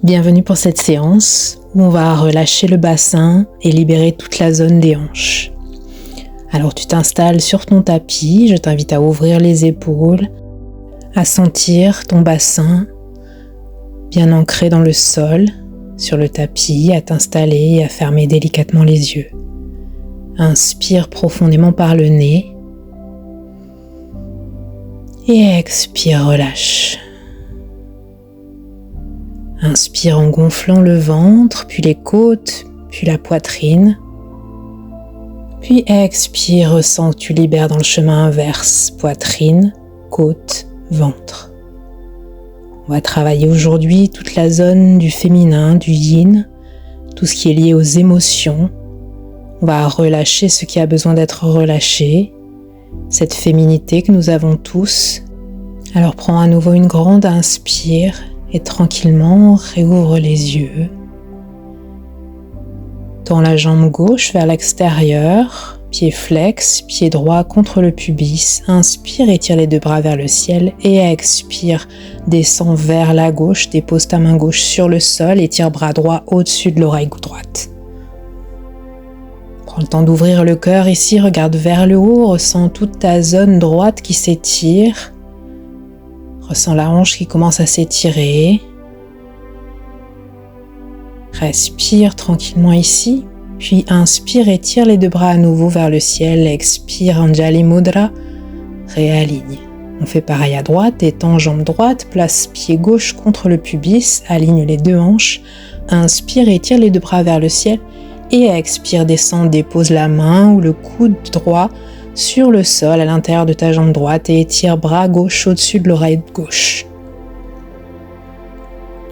Bienvenue pour cette séance où on va relâcher le bassin et libérer toute la zone des hanches. Alors tu t'installes sur ton tapis, je t'invite à ouvrir les épaules, à sentir ton bassin bien ancré dans le sol, sur le tapis, à t'installer et à fermer délicatement les yeux. Inspire profondément par le nez et expire, relâche. Inspire en gonflant le ventre, puis les côtes, puis la poitrine. Puis expire, ressens que tu libères dans le chemin inverse, poitrine, côte, ventre. On va travailler aujourd'hui toute la zone du féminin, du yin, tout ce qui est lié aux émotions. On va relâcher ce qui a besoin d'être relâché, cette féminité que nous avons tous. Alors prends à nouveau une grande inspire et tranquillement réouvre les yeux. Tends la jambe gauche vers l'extérieur, pied flex, pied droit contre le pubis. Inspire, étire les deux bras vers le ciel et expire, descends vers la gauche, dépose ta main gauche sur le sol, étire bras droit au-dessus de l'oreille droite. Prends le temps d'ouvrir le cœur ici, regarde vers le haut, ressens toute ta zone droite qui s'étire. Ressens la hanche qui commence à s'étirer. Respire tranquillement ici, puis inspire, étire les deux bras à nouveau vers le ciel, expire, Anjali Mudra, réaligne. On fait pareil à droite, étends jambe droite, place pied gauche contre le pubis, aligne les deux hanches, inspire, étire les deux bras vers le ciel et expire, descend, dépose la main ou le coude droit sur le sol à l'intérieur de ta jambe droite et étire bras gauche au-dessus de l'oreille gauche.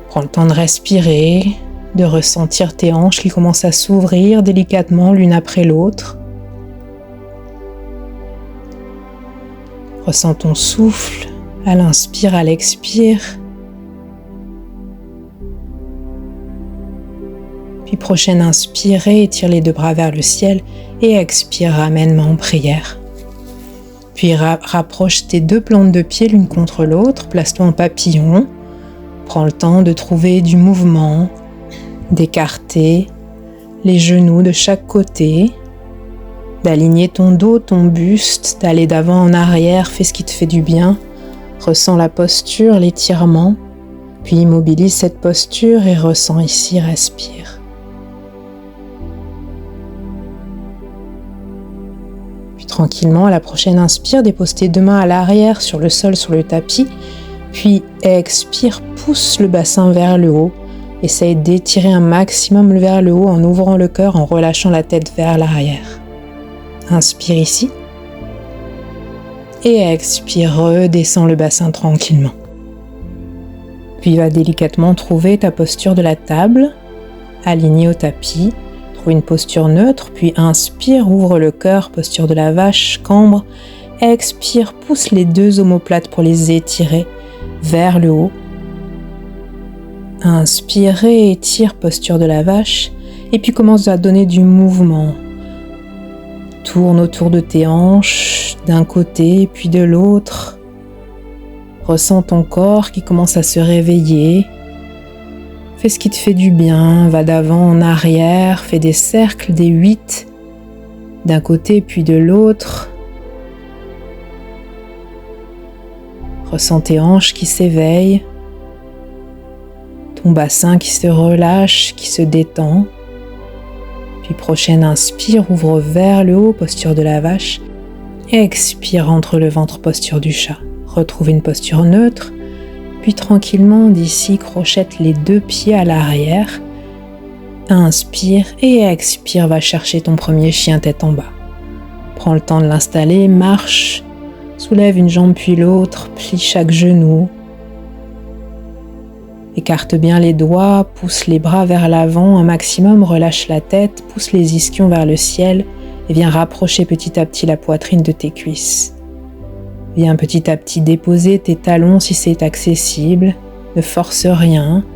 Prends le temps de respirer, de ressentir tes hanches qui commencent à s'ouvrir délicatement l'une après l'autre. Ressens ton souffle à l'inspire, à l'expire. Puis prochaine inspirée, étire les deux bras vers le ciel et expire, ramène-moi en prière. Puis rapproche tes deux plantes de pied l'une contre l'autre, place-toi en papillon. Prends le temps de trouver du mouvement, d'écarter les genoux de chaque côté, d'aligner ton dos, ton buste, d'aller d'avant en arrière, fais ce qui te fait du bien. Ressens la posture, l'étirement, puis immobilise cette posture et ressens ici, respire. Tranquillement, à la prochaine inspire, dépose tes deux mains à l'arrière sur le sol, sur le tapis, puis expire, pousse le bassin vers le haut. Essaye d'étirer un maximum vers le haut en ouvrant le cœur, en relâchant la tête vers l'arrière. Inspire ici et expire, redescends le bassin tranquillement. Puis va délicatement trouver ta posture de la table, alignée au tapis. Trouve une posture neutre, puis inspire, ouvre le cœur, posture de la vache, cambre. Expire, pousse les deux omoplates pour les étirer vers le haut. Inspire et étire, posture de la vache. Et puis commence à donner du mouvement. Tourne autour de tes hanches, d'un côté puis de l'autre. Ressens ton corps qui commence à se réveiller. Fais ce qui te fait du bien, va d'avant en arrière, fais des cercles, des 8, d'un côté puis de l'autre. Ressens tes hanches qui s'éveillent, ton bassin qui se relâche, qui se détend. Puis prochaine inspire, ouvre vers le haut, posture de la vache. Expire, entre le ventre, posture du chat. Retrouve une posture neutre. Puis tranquillement, d'ici, crochette les deux pieds à l'arrière. Inspire et expire, va chercher ton premier chien tête en bas. Prends le temps de l'installer, marche, soulève une jambe puis l'autre, plie chaque genou. Écarte bien les doigts, pousse les bras vers l'avant un maximum, relâche la tête, pousse les ischions vers le ciel et viens rapprocher petit à petit la poitrine de tes cuisses. Viens petit à petit déposer tes talons si c'est accessible, ne force rien.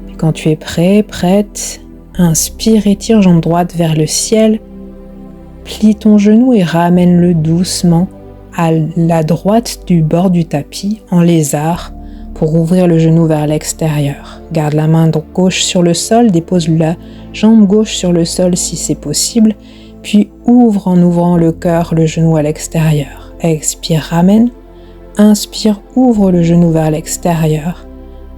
Puis quand tu es prêt, prête, inspire, étire jambe droite vers le ciel, plie ton genou et ramène-le doucement à la droite du bord du tapis en lézard. pour ouvrir le genou vers l'extérieur. Garde la main gauche sur le sol, dépose la jambe gauche sur le sol si c'est possible, puis ouvre en ouvrant le cœur, le genou à l'extérieur. Expire, ramène. Inspire, ouvre le genou vers l'extérieur.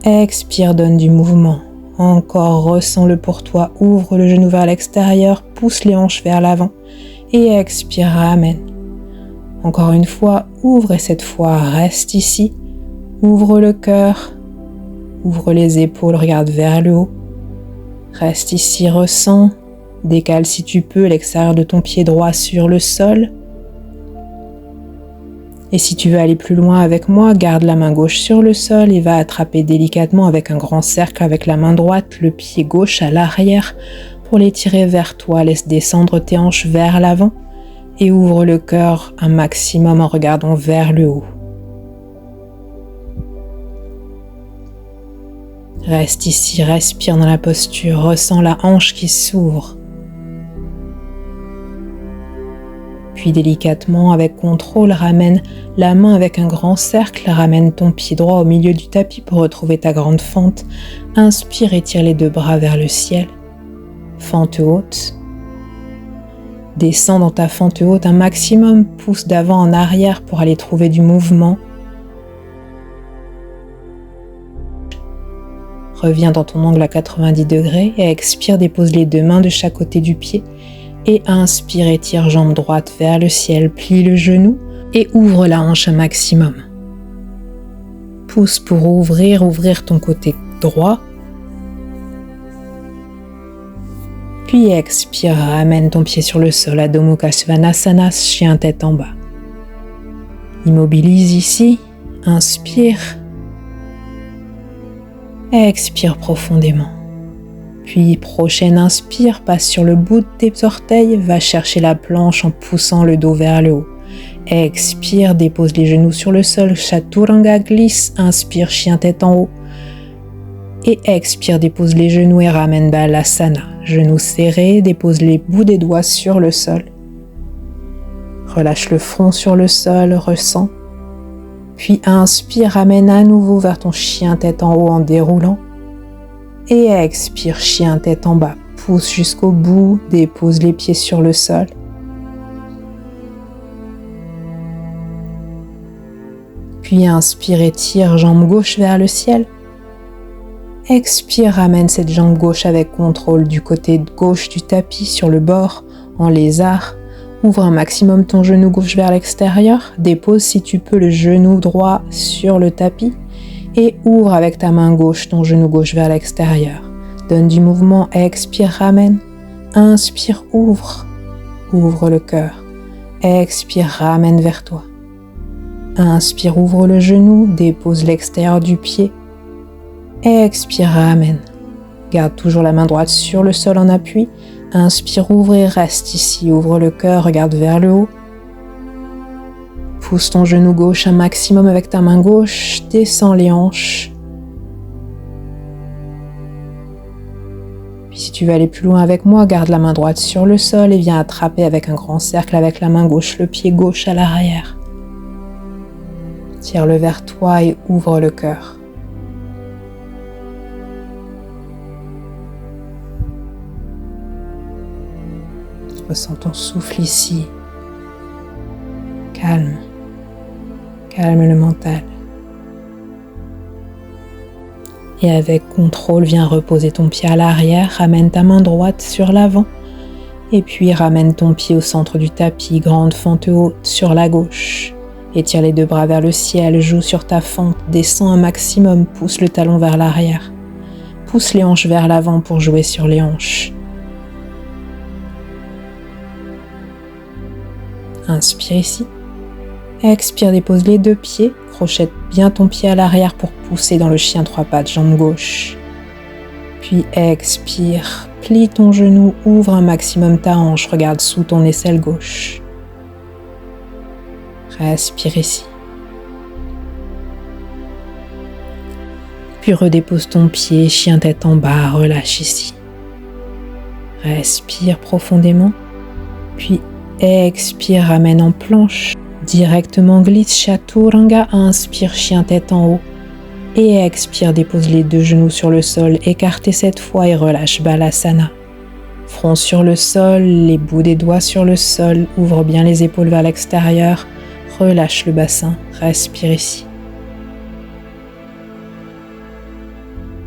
Expire, donne du mouvement. Encore, ressens-le pour toi, ouvre le genou vers l'extérieur, pousse les hanches vers l'avant et expire, ramène. Encore une fois, ouvre et cette fois, reste ici. Ouvre le cœur, ouvre les épaules, regarde vers le haut. Reste ici, ressens. Décale si tu peux l'extérieur de ton pied droit sur le sol. Et si tu veux aller plus loin avec moi, garde la main gauche sur le sol et va attraper délicatement avec un grand cercle avec la main droite, le pied gauche à l'arrière pour l'étirer vers toi. Laisse descendre tes hanches vers l'avant et ouvre le cœur un maximum en regardant vers le haut. Reste ici, respire dans la posture, ressens la hanche qui s'ouvre. Puis délicatement, avec contrôle, ramène la main avec un grand cercle, ramène ton pied droit au milieu du tapis pour retrouver ta grande fente. Inspire et tire les deux bras vers le ciel. Fente haute. Descends dans ta fente haute un maximum, pousse d'avant en arrière pour aller trouver du mouvement. Reviens dans ton angle à 90 degrés et expire, dépose les deux mains de chaque côté du pied. Et inspire, étire jambe droite vers le ciel, plie le genou et ouvre la hanche un maximum. Pousse pour ouvrir ton côté droit. Puis expire, ramène ton pied sur le sol, Adho Mukha Svanasana, chien tête en bas. Immobilise ici, inspire, expire profondément. Puis, prochaine inspire, passe sur le bout de tes orteils, va chercher la planche en poussant le dos vers le haut. Expire, dépose les genoux sur le sol, Chaturanga glisse, inspire, chien tête en haut. Et expire, dépose les genoux et ramène Balasana. Genoux serrés, dépose les bouts des doigts sur le sol. Relâche le front sur le sol, ressens. Puis inspire, ramène à nouveau vers ton chien tête en haut en déroulant. Et expire, chien tête en bas, pousse jusqu'au bout, dépose les pieds sur le sol. Puis inspire, étire, jambe gauche vers le ciel. Expire, ramène cette jambe gauche avec contrôle du côté gauche du tapis sur le bord, en lézard. Ouvre un maximum ton genou gauche vers l'extérieur, dépose si tu peux le genou droit sur le tapis. Et ouvre avec ta main gauche ton genou gauche vers l'extérieur. Donne du mouvement, expire, ramène. Inspire, ouvre. Ouvre le cœur. Expire, ramène vers toi. Inspire, ouvre le genou, dépose l'extérieur du pied. Expire, ramène. Garde toujours la main droite sur le sol en appui. Inspire, ouvre et reste ici. Ouvre le cœur, regarde vers le haut. Pousse ton genou gauche un maximum avec ta main gauche, descends les hanches. Puis si tu veux aller plus loin avec moi, garde la main droite sur le sol et viens attraper avec un grand cercle avec la main gauche, le pied gauche à l'arrière. Tire-le vers toi et ouvre le cœur. Ressens ton souffle ici. Calme. Calme le mental. Et avec contrôle, viens reposer ton pied à l'arrière, ramène ta main droite sur l'avant et puis ramène ton pied au centre du tapis, grande fente haute sur la gauche. Étire les deux bras vers le ciel, joue sur ta fente, descends un maximum, pousse le talon vers l'arrière. Pousse les hanches vers l'avant pour jouer sur les hanches. Inspire ici. Expire, dépose les deux pieds, crochette bien ton pied à l'arrière pour pousser dans le chien trois pattes, jambe gauche. Puis expire, plie ton genou, ouvre un maximum ta hanche, regarde sous ton aisselle gauche. Respire ici. Puis redépose ton pied, chien tête en bas, relâche ici. Respire profondément, puis expire, ramène en planche. Directement glisse Chaturanga, inspire chien tête en haut Et expire, dépose les deux genoux sur le sol, écartez cette fois et relâche Balasana. Front sur le sol, les bouts des doigts sur le sol, ouvre bien les épaules vers l'extérieur, relâche le bassin, respire ici.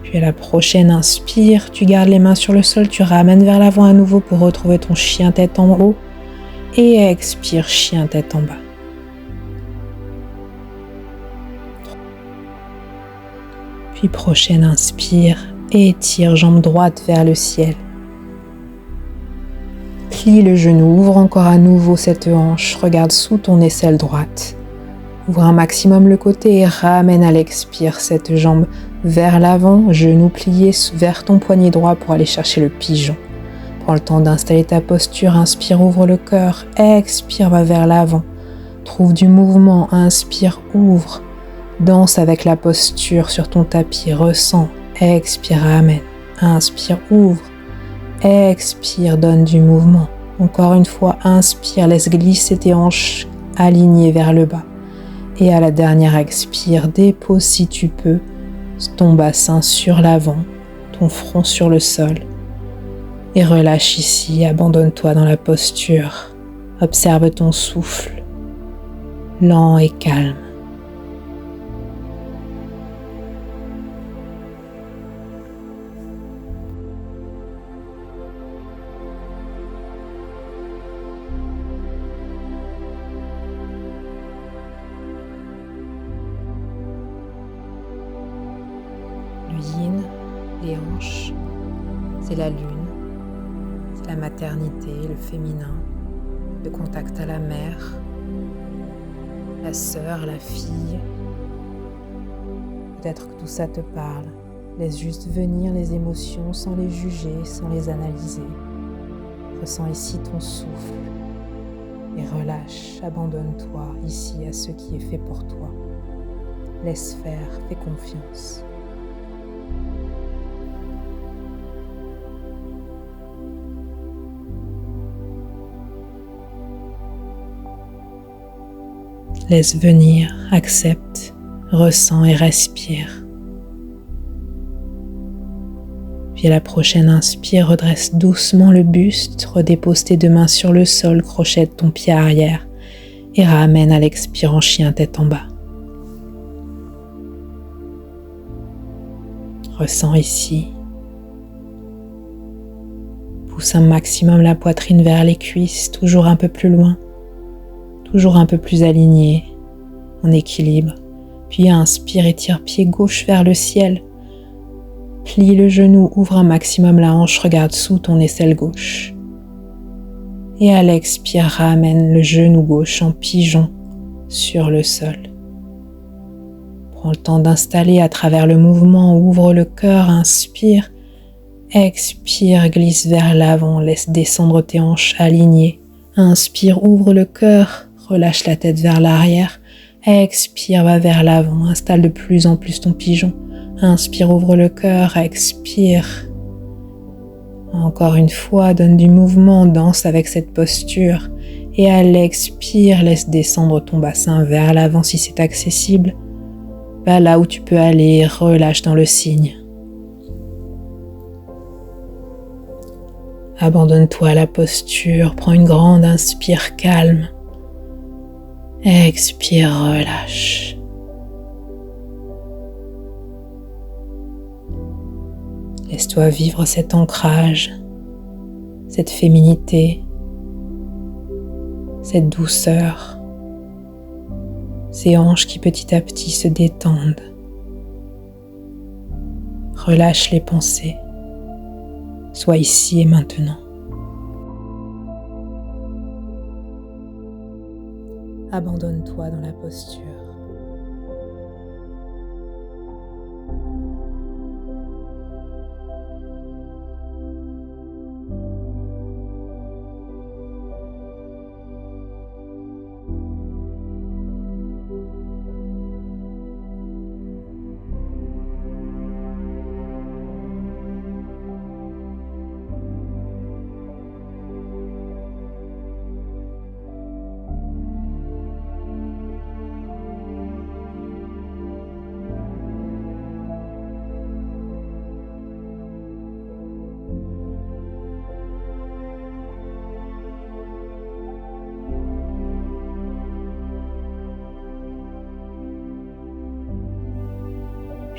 Puis à la prochaine inspire, tu gardes les mains sur le sol, tu ramènes vers l'avant à nouveau pour retrouver ton chien tête en haut et expire, chien tête en bas. Puis prochaine inspire, étire jambe droite vers le ciel. Plie le genou, ouvre encore à nouveau cette hanche, regarde sous ton aisselle droite. Ouvre un maximum le côté et ramène à l'expire cette jambe vers l'avant, genou plié vers ton poignet droit pour aller chercher le pigeon. Prends le temps d'installer ta posture, inspire, ouvre le cœur, expire, va vers l'avant. Trouve du mouvement, inspire, ouvre. Danse avec la posture sur ton tapis, ressens, expire, ramène. Inspire, ouvre. Expire, donne du mouvement. Encore une fois, inspire, laisse glisser tes hanches alignées vers le bas. Et à la dernière expire, dépose si tu peux ton bassin sur l'avant, ton front sur le sol. Et relâche ici, abandonne-toi dans la posture. Observe ton souffle, lent et calme. Le yin, les hanches, c'est la lune, c'est la maternité, le féminin, le contact à la mère, la sœur, la fille. Peut-être que tout ça te parle. Laisse juste venir les émotions sans les juger, sans les analyser. Ressens ici ton souffle et relâche, abandonne-toi ici à ce qui est fait pour toi. Laisse faire, fais confiance. Laisse venir, accepte, ressens et respire. Puis à la prochaine inspire, redresse doucement le buste, redépose tes deux mains sur le sol, crochette ton pied arrière et ramène à l'expire en chien tête en bas. Ressens ici. Pousse un maximum la poitrine vers les cuisses, toujours un peu plus loin. Toujours un peu plus aligné, en équilibre. Puis inspire, étire pied gauche vers le ciel. Plie le genou, ouvre un maximum la hanche, regarde sous ton aisselle gauche. Et à l'expire, ramène le genou gauche en pigeon sur le sol. Prends le temps d'installer à travers le mouvement, ouvre le cœur, inspire. Expire, glisse vers l'avant, laisse descendre tes hanches alignées. Inspire, ouvre le cœur. Relâche la tête vers l'arrière, expire, va vers l'avant, installe de plus en plus ton pigeon. Inspire, ouvre le cœur, expire. Encore une fois, donne du mouvement, danse avec cette posture. Et à l'expire, laisse descendre ton bassin vers l'avant si c'est accessible. Va là où tu peux aller, relâche dans le signe. Abandonne-toi à la posture, prends une grande inspire calme. Expire, relâche. Laisse-toi vivre cet ancrage, cette féminité, cette douceur, ces hanches qui petit à petit se détendent. Relâche les pensées. Sois ici et maintenant. Abandonne-toi dans la posture.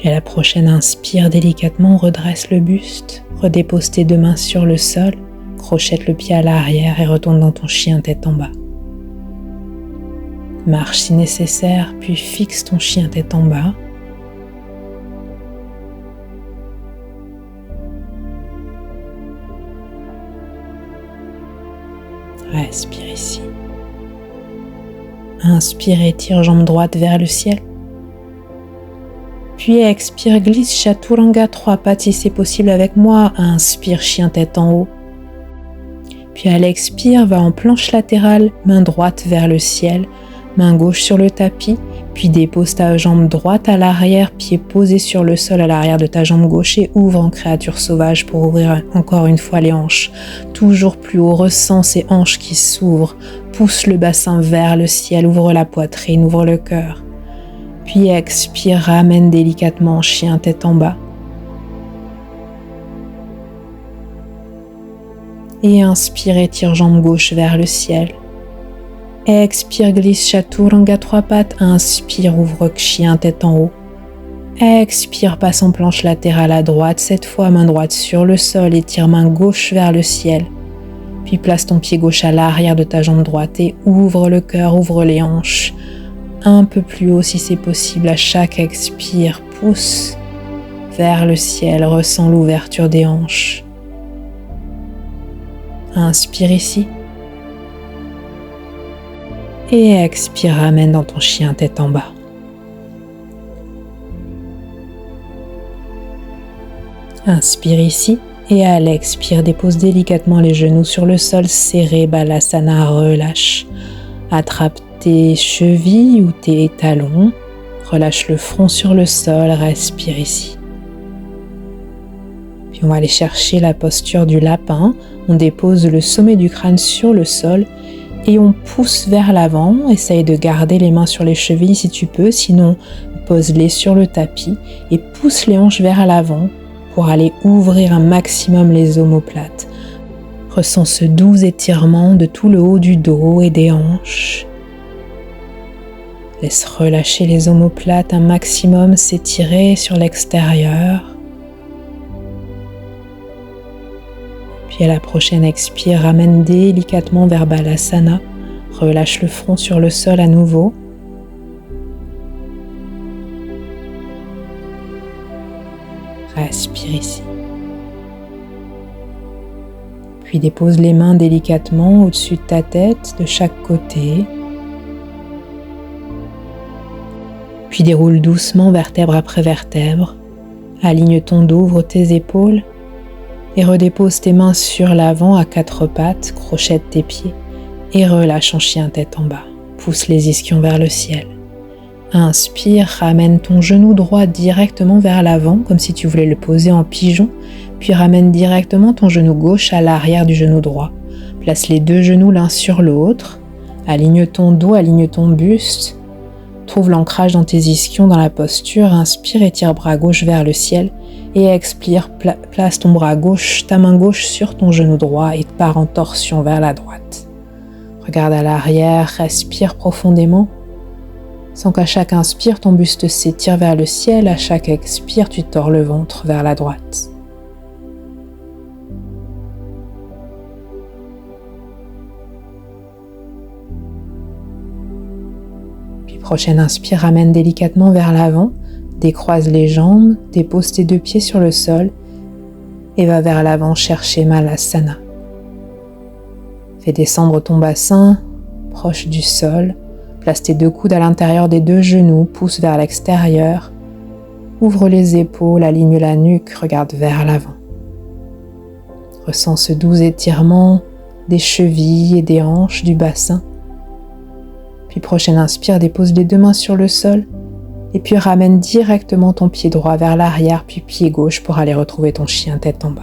Puis à la prochaine inspire délicatement, redresse le buste, redépose tes 2 mains sur le sol, crochette le pied à l'arrière et retourne dans ton chien tête en bas. Marche si nécessaire, puis fixe ton chien tête en bas. Respire ici. Inspire, étire jambe droite vers le ciel. Puis expire, glisse Chaturanga 3 pattes si c'est possible avec moi. Inspire, chien tête en haut. Puis à l'expire, va en planche latérale, main droite vers le ciel, main gauche sur le tapis, puis dépose ta jambe droite à l'arrière, pied posé sur le sol à l'arrière de ta jambe gauche et ouvre en créature sauvage pour ouvrir encore une fois les hanches. Toujours plus haut, ressens ces hanches qui s'ouvrent, pousse le bassin vers le ciel, ouvre la poitrine, ouvre le cœur. Puis expire, ramène délicatement chien tête en bas. Et inspire, étire jambe gauche vers le ciel. Expire, glisse Chaturanga 3 pattes. Inspire, ouvre chien tête en haut. Expire, passe en planche latérale à droite. Cette fois, main droite sur le sol. Étire main gauche vers le ciel. Puis place ton pied gauche à l'arrière de ta jambe droite et ouvre le cœur, ouvre les hanches. Un peu plus haut si c'est possible. À chaque expire, pousse vers le ciel. Ressens l'ouverture des hanches. Inspire ici. Et expire, ramène dans ton chien tête en bas. Inspire ici et à l'expire, dépose délicatement les genoux sur le sol serré, Balasana, relâche. Attrape tes chevilles ou tes talons, relâche le front sur le sol, respire ici. Puis on va aller chercher la posture du lapin, on dépose le sommet du crâne sur le sol et on pousse vers l'avant, essaye de garder les mains sur les chevilles si tu peux, sinon pose-les sur le tapis et pousse les hanches vers l'avant pour aller ouvrir un maximum les omoplates. Ressens ce doux étirement de tout le haut du dos et des hanches. Laisse relâcher les omoplates un maximum, s'étirer sur l'extérieur. Puis à la prochaine expire, ramène délicatement vers Balasana. Relâche le front sur le sol à nouveau. Respire ici. Puis dépose les mains délicatement au-dessus de ta tête, de chaque côté. Puis déroule doucement vertèbre après vertèbre. Aligne ton dos, ouvre tes épaules et redépose tes mains sur l'avant à 4 pattes, crochette tes pieds et relâche en chien tête en bas. Pousse les ischions vers le ciel. Inspire, ramène ton genou droit directement vers l'avant, comme si tu voulais le poser en pigeon, puis ramène directement ton genou gauche à l'arrière du genou droit. Place les 2 genoux l'un sur l'autre, aligne ton dos, aligne ton buste, trouve l'ancrage dans tes ischions dans la posture, inspire, étire bras gauche vers le ciel et expire, place ton bras gauche, ta main gauche sur ton genou droit et pars en torsion vers la droite. Regarde à l'arrière, respire profondément. Sans qu'à chaque inspire, ton buste s'étire vers le ciel, à chaque expire, tu tords le ventre vers la droite. Puis prochaine inspire, ramène délicatement vers l'avant, décroise les jambes, dépose tes 2 pieds sur le sol et va vers l'avant chercher Malasana. Fais descendre ton bassin proche du sol. Place tes 2 coudes à l'intérieur des 2 genoux, pousse vers l'extérieur, ouvre les épaules, aligne la nuque, regarde vers l'avant. Ressens ce doux étirement des chevilles et des hanches du bassin. Puis prochaine inspire, dépose les 2 mains sur le sol et puis ramène directement ton pied droit vers l'arrière, puis pied gauche pour aller retrouver ton chien tête en bas.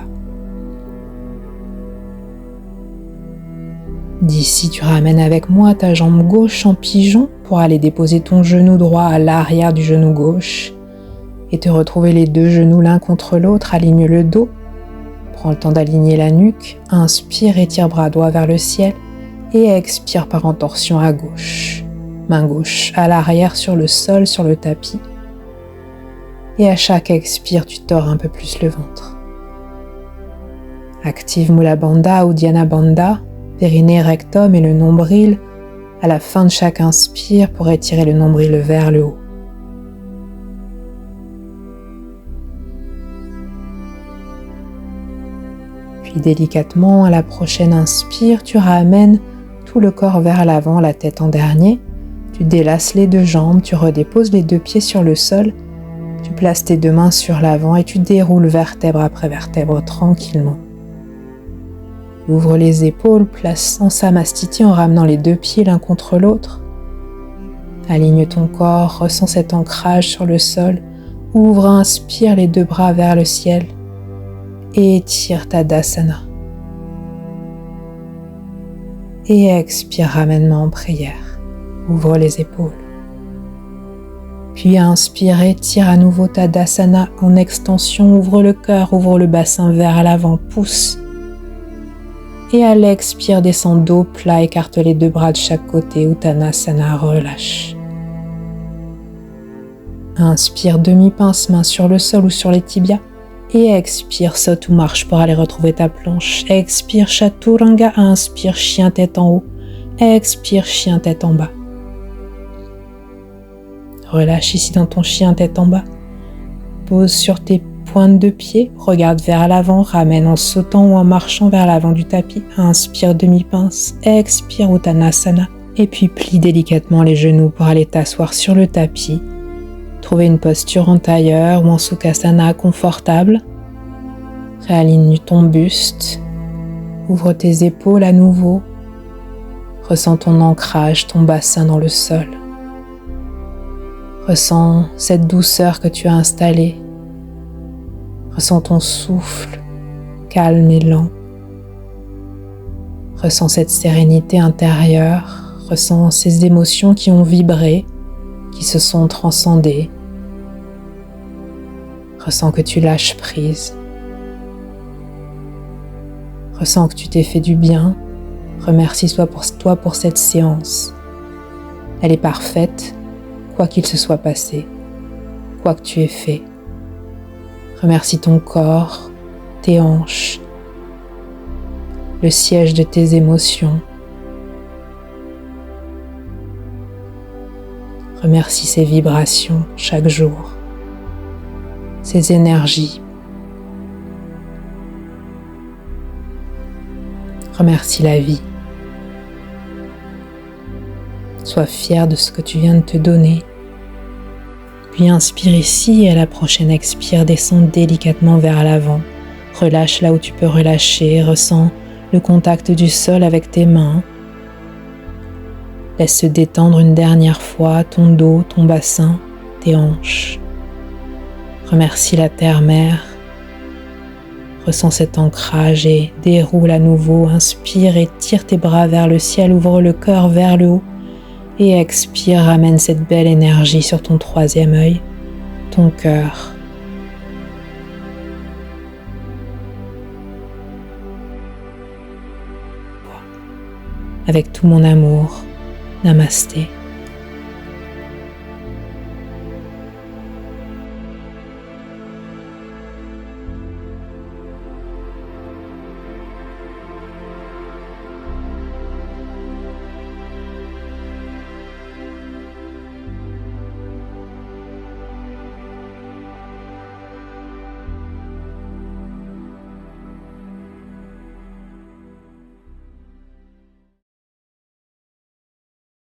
D'ici, tu ramènes avec moi ta jambe gauche en pigeon pour aller déposer ton genou droit à l'arrière du genou gauche et te retrouver les 2 genoux l'un contre l'autre. Aligne le dos, prends le temps d'aligner la nuque, inspire, étire bras droit vers le ciel et expire par en torsion à gauche. Main gauche à l'arrière sur le sol, sur le tapis Et à chaque expire, tu tords un peu plus le ventre. Active Mula Bandha ou Dhyana Bandha, périnée, rectum et le nombril à la fin de chaque inspire pour étirer le nombril vers le haut. Puis délicatement, à la prochaine inspire, tu ramènes tout le corps vers l'avant, la tête en dernier. Tu délaces les deux jambes, tu redéposes les deux pieds sur le sol. Tu places tes deux mains sur l'avant et tu déroules vertèbre après vertèbre tranquillement. Ouvre les épaules, place en Samastiti en ramenant les deux pieds l'un contre l'autre. Aligne ton corps, ressens cet ancrage sur le sol. Ouvre, inspire les deux bras vers le ciel et étire Tadasana. Et expire, ramène-moi en prière. Ouvre les épaules. Puis inspire, étire à nouveau Tadasana en extension. Ouvre le cœur, ouvre le bassin vers l'avant, pousse. Et à l'expire, descends dos plat, écarte les deux bras de chaque côté, Uttanasana, relâche. Inspire, demi-pince, main sur le sol ou sur les tibias. Et expire, saute ou marche pour aller retrouver ta planche. Expire, Chaturanga, inspire, chien tête en haut. Expire, chien tête en bas. Relâche ici dans ton chien tête en bas. Pose sur tes pointe de pied, regarde vers l'avant, ramène en sautant ou en marchant vers l'avant du tapis. Inspire demi-pince, expire Uttanasana et puis plie délicatement les genoux pour aller t'asseoir sur le tapis. Trouver une posture en tailleur ou en Sukhasana confortable. Réaligne ton buste, ouvre tes épaules à nouveau. Ressens ton ancrage, ton bassin dans le sol. Ressens cette douceur que tu as installée. Ressens ton souffle, calme et lent. Ressens cette sérénité intérieure. Ressens ces émotions qui ont vibré, qui se sont transcendées. Ressens que tu lâches prise. Ressens que tu t'es fait du bien. Remercie-toi pour cette séance. Elle est parfaite, quoi qu'il se soit passé, quoi que tu aies fait. Remercie ton corps, tes hanches, le siège de tes émotions. Remercie ces vibrations chaque jour, ces énergies. Remercie la vie. Sois fier de ce que tu viens de te donner. Puis inspire ici et à la prochaine expire, descends délicatement vers l'avant. Relâche là où tu peux relâcher, ressens le contact du sol avec tes mains. Laisse se détendre une dernière fois ton dos, ton bassin, tes hanches. Remercie la terre-mère. Ressens cet ancrage et déroule à nouveau. Inspire et tire tes bras vers le ciel, ouvre le cœur vers le haut. Et expire, ramène cette belle énergie sur ton troisième œil, ton cœur. Avec tout mon amour, Namasté.